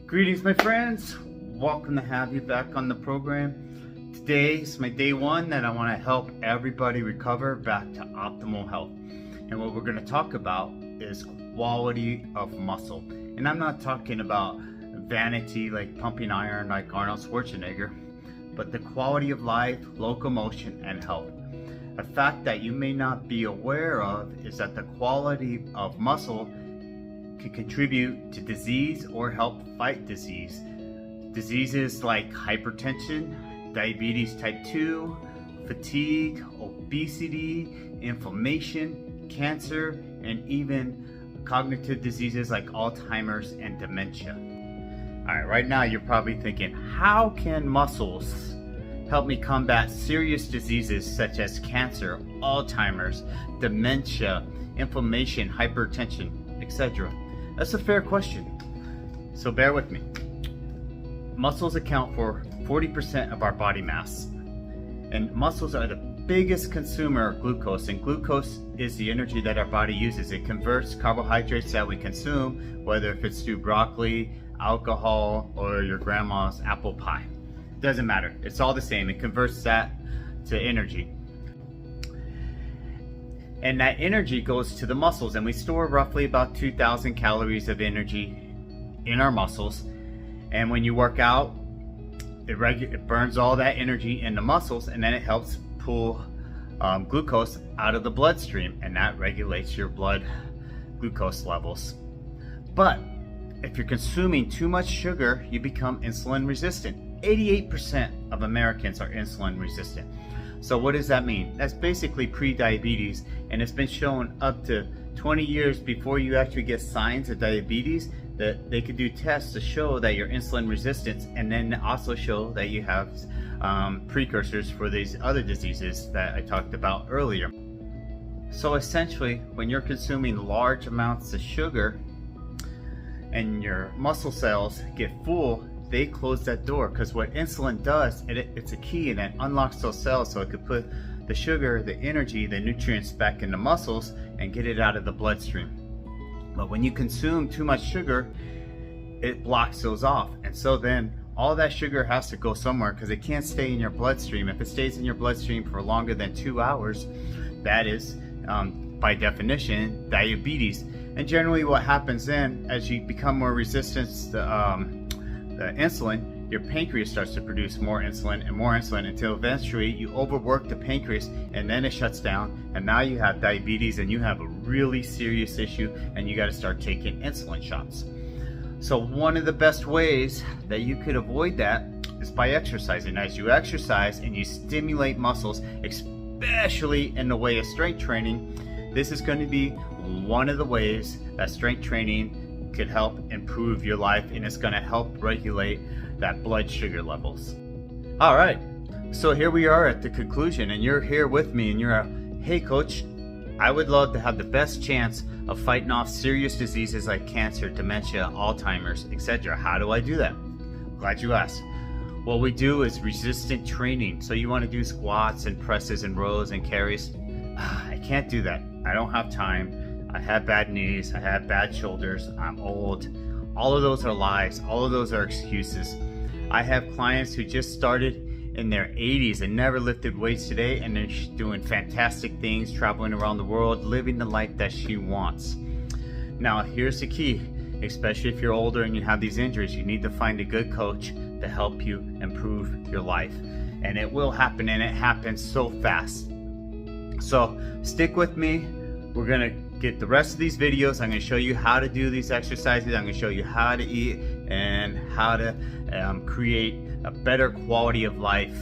Greetings, my friends. Welcome to have you back on the program. Today is my day one that I want to help everybody recover back to optimal health. And what we're going to talk about is quality of muscle. And I'm not talking about vanity like pumping iron like Arnold Schwarzenegger, but the quality of life, locomotion, and health. A fact that you may not be aware of is that the quality of muscle can contribute to disease or help fight disease. Diseases like hypertension, diabetes type 2, fatigue, obesity, inflammation, cancer, and even cognitive diseases like Alzheimer's and dementia. Alright, right now you're probably thinking, how can muscles help me combat serious diseases such as cancer, Alzheimer's, dementia, inflammation, hypertension, etc.? That's a fair question, so bear with me. Muscles account for 40% of our body mass, and muscles are the biggest consumer of glucose, and glucose is the energy that our body uses. It converts carbohydrates that we consume, whether if it's through broccoli, alcohol, or your grandma's apple pie. Doesn't matter, it's all the same. It converts that to energy. And that energy goes to the muscles, and we store roughly about 2,000 calories of energy in our muscles. And when you work out, it burns all that energy in the muscles, and then it helps pull glucose out of the bloodstream, and that regulates your blood glucose levels. But if you're consuming too much sugar, you become insulin resistant. 88% of Americans are insulin resistant. So what does that mean? That's basically pre-diabetes, and it's been shown up to 20 years before you actually get signs of diabetes that they could do tests to show that you're insulin resistant, and then also show that you have precursors for these other diseases that I talked about earlier. So essentially, when you're consuming large amounts of sugar and your muscle cells get full, they close that door, because what insulin does, it's a key, and it unlocks those cells so it could put the sugar, the energy, the nutrients back in the muscles and get it out of the bloodstream. But when you consume too much sugar, it blocks those off, and so then all that sugar has to go somewhere, because it can't stay in your bloodstream. If it stays in your bloodstream for longer than 2 hours, that is by definition diabetes. And generally what happens then, as you become more resistant to the insulin, your pancreas starts to produce more insulin and more insulin, until eventually you overwork the pancreas, and then it shuts down, and now you have diabetes, and you have a really serious issue, and you got to start taking insulin shots. So one of the best ways that you could avoid that is by exercising. As you exercise and you stimulate muscles, especially in the way of strength training, this is going to be one of the ways that strength training could help improve your life, and it's going to help regulate that blood sugar levels. All right, so here we are at the conclusion, and you're here with me, and you're hey coach, I would love to have the best chance of fighting off serious diseases like cancer, dementia, Alzheimer's, etc. How do I do that? Glad you asked. What we do is resistant training. So you want to do squats and presses and rows and carries. I can't do that. I don't have time. I have bad knees, I have bad shoulders, I'm old. All of those are lies, all of those are excuses. I have clients who just started in their 80s and never lifted weights today, and they're doing fantastic things, traveling around the world, living the life that she wants. Now here's the key, especially if you're older and you have these injuries, you need to find a good coach to help you improve your life. And it will happen, and it happens so fast. So stick with me. We're gonna get the rest of these videos. I'm going to show you how to do these exercises. I'm going to show you how to eat and how to create a better quality of life